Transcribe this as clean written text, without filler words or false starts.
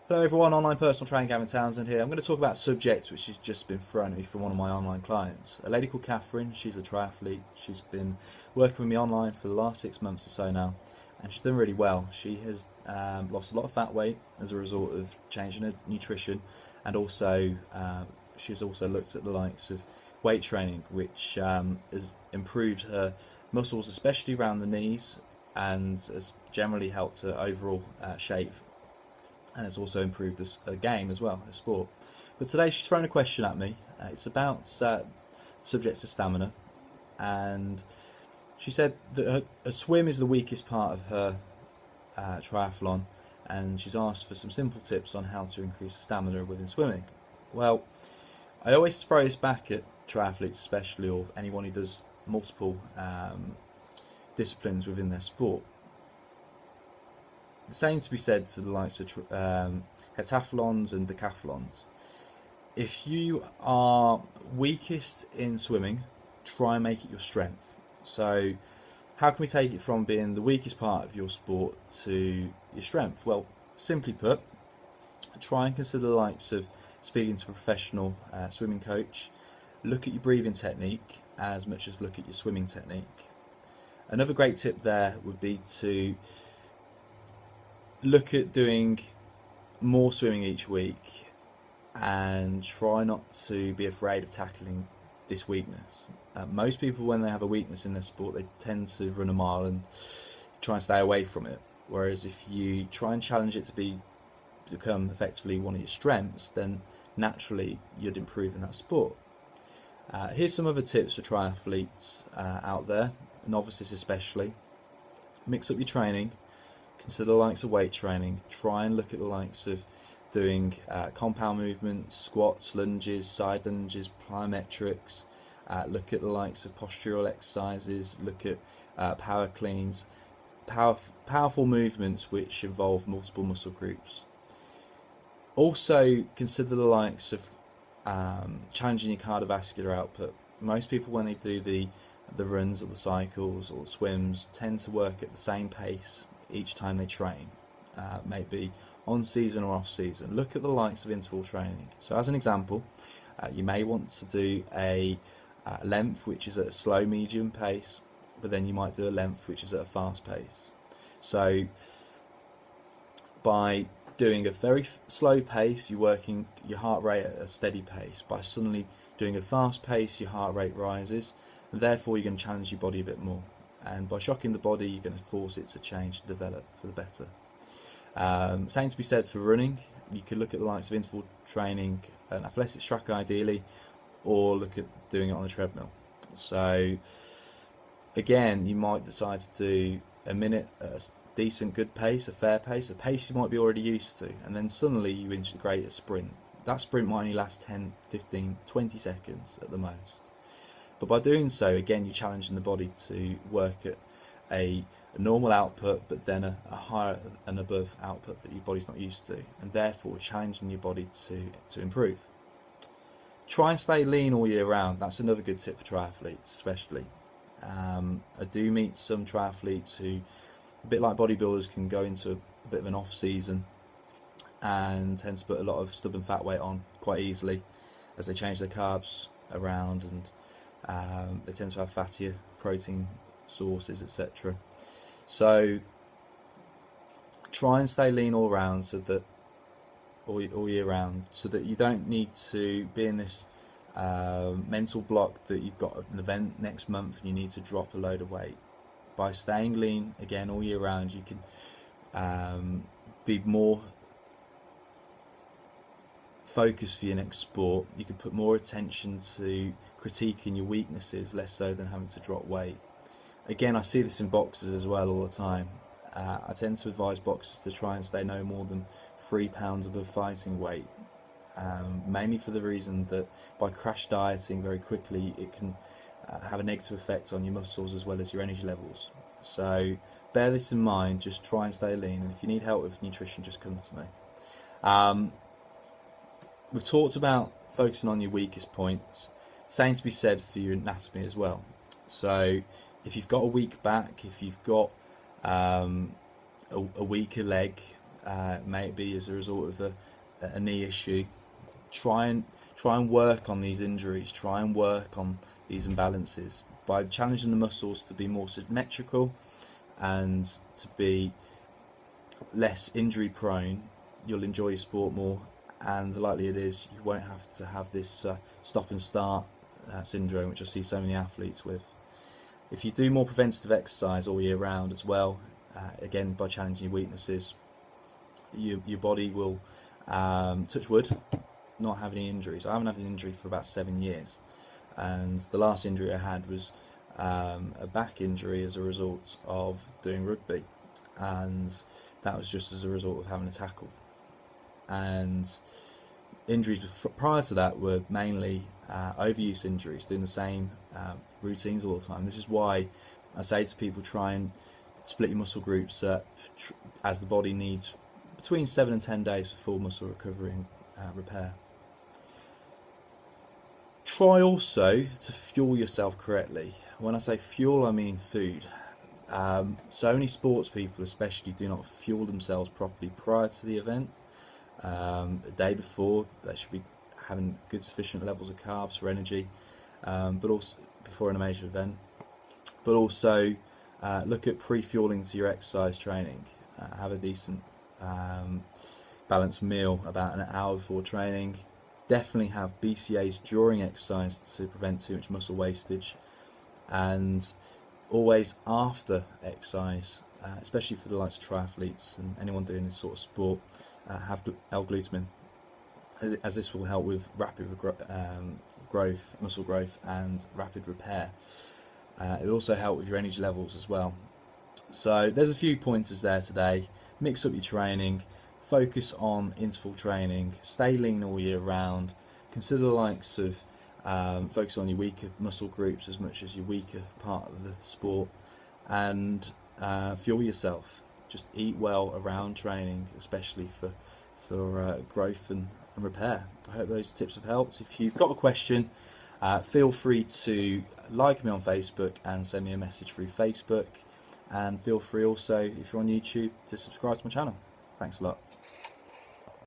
Hello everyone, online personal trainer Gavin Townsend here. I'm going to talk about a subject which has just been thrown at me from one of my online clients. A lady called Catherine, she's a triathlete. She's been working with me online for the last 6 months or so now, and she's done really well. She has lost a lot of fat weight as a result of changing her nutrition, and also she's also looked at the likes of weight training, which has improved her muscles, especially around the knees, and has generally helped her overall shape, and it's also improved a game as well, a sport. But today she's thrown a question at me. It's about subject to stamina, and she said that her swim is the weakest part of her triathlon, and she's asked for some simple tips on how to increase the stamina within swimming. Well, I always throw this back at triathletes especially, or anyone who does multiple disciplines within their sport. The same to be said for the likes of heptathlons and decathlons. If you are weakest in swimming, try and make it your strength. So how can we take it from being the weakest part of your sport to your strength? Well, simply put, try and consider the likes of speaking to a professional swimming coach. Look at your breathing technique as much as look at your swimming technique. Another great tip there would be to look at doing more swimming each week and try not to be afraid of tackling this weakness. Most people, when they have a weakness in their sport, they tend to run a mile and try and stay away from it. Whereas if you try and challenge it to become effectively one of your strengths, then naturally you'd improve in that sport. Here's some other tips for triathletes out there, novices especially. Mix up your training. Consider the likes of weight training. Try and look at the likes of doing compound movements, squats, lunges, side lunges, plyometrics. Look at the likes of postural exercises. Look at power cleans, powerful movements which involve multiple muscle groups. Also consider the likes of challenging your cardiovascular output. Most people, when they do the runs or the cycles or the swims, tend to work at the same pace each time they train, maybe on season or off season. Look at the likes of interval training. So as an example, you may want to do a length which is at a slow medium pace, but then you might do a length which is at a fast pace. So by doing a very slow pace, you're working your heart rate at a steady pace. By suddenly doing a fast pace, your heart rate rises, and therefore you're going to challenge your body a bit more. And by shocking the body, you're going to force it to change and develop for the better. Same to be said for running. You could look at the likes of interval training, an athletics track ideally, or look at doing it on the treadmill. So again, you might decide to do a minute at a decent, good pace, a fair pace, a pace you might be already used to, and then suddenly you integrate a sprint. That sprint might only last 10, 15, 20 seconds at the most. But by doing so, again, you're challenging the body to work at a normal output, but then a higher and above output that your body's not used to, and therefore challenging your body to improve. Try and stay lean all year round. That's another good tip for triathletes, especially. I do meet some triathletes who, a bit like bodybuilders, can go into a bit of an off season and tend to put a lot of stubborn fat weight on quite easily as they change their carbs around, and they tend to have fattier protein sources, etc. So try and stay lean all round, so that all year round, so that you don't need to be in this mental block that you've got an event next month and you need to drop a load of weight. By staying lean again all year round, you can be more focused for your next sport. You can put more attention to critiquing your weaknesses, less so than having to drop weight. Again, I see this in boxers as well all the time. I tend to advise boxers to try and stay no more than 3 pounds above fighting weight, mainly for the reason that by crash dieting very quickly, it can have a negative effect on your muscles as well as your energy levels. So bear this in mind, just try and stay lean, and if you need help with nutrition, just come to me. We've talked about focusing on your weakest points. Same to be said for your anatomy as well. So if you've got a weak back, if you've got a weaker leg, may it be as a result of a knee issue. Try and work on these injuries. Try and work on these imbalances by challenging the muscles to be more symmetrical and to be less injury prone. You'll enjoy your sport more, and the likelihood is you won't have to have this stop and start syndrome, which I see so many athletes with. If you do more preventative exercise all year round as well, again by challenging your weaknesses, your body will, touch wood, not have any injuries. I haven't had an injury for about 7 years, and the last injury I had was a back injury as a result of doing rugby, and that was just as a result of having a tackle. And injuries prior to that were mainly overuse injuries, doing the same routines all the time. This is why I say to people, try and split your muscle groups up, as the body needs between 7 and 10 days for full muscle recovery and repair. Try also to fuel yourself correctly. When I say fuel, I mean food. So many sports people especially do not fuel themselves properly prior to the event. The day before, they should be having good sufficient levels of carbs for energy, but also before a major event. But also look at pre-fueling to your exercise training. Have a decent balanced meal about an hour before training. Definitely have BCAAs during exercise to prevent too much muscle wastage, and always after exercise, especially for the likes of triathletes and anyone doing this sort of sport, have L-glutamine, as this will help with rapid growth, muscle growth, and rapid repair. It will also help with your energy levels as well. So there's a few pointers there today. Mix up your training, focus on interval training, stay lean all year round, consider the likes of focus on your weaker muscle groups as much as your weaker part of the sport, and fuel yourself. Just eat well around training, especially for growth and repair. I hope those tips have helped. If you've got a question, feel free to like me on Facebook and send me a message through Facebook, and feel free also, if you're on YouTube, to subscribe to my channel. Thanks a lot.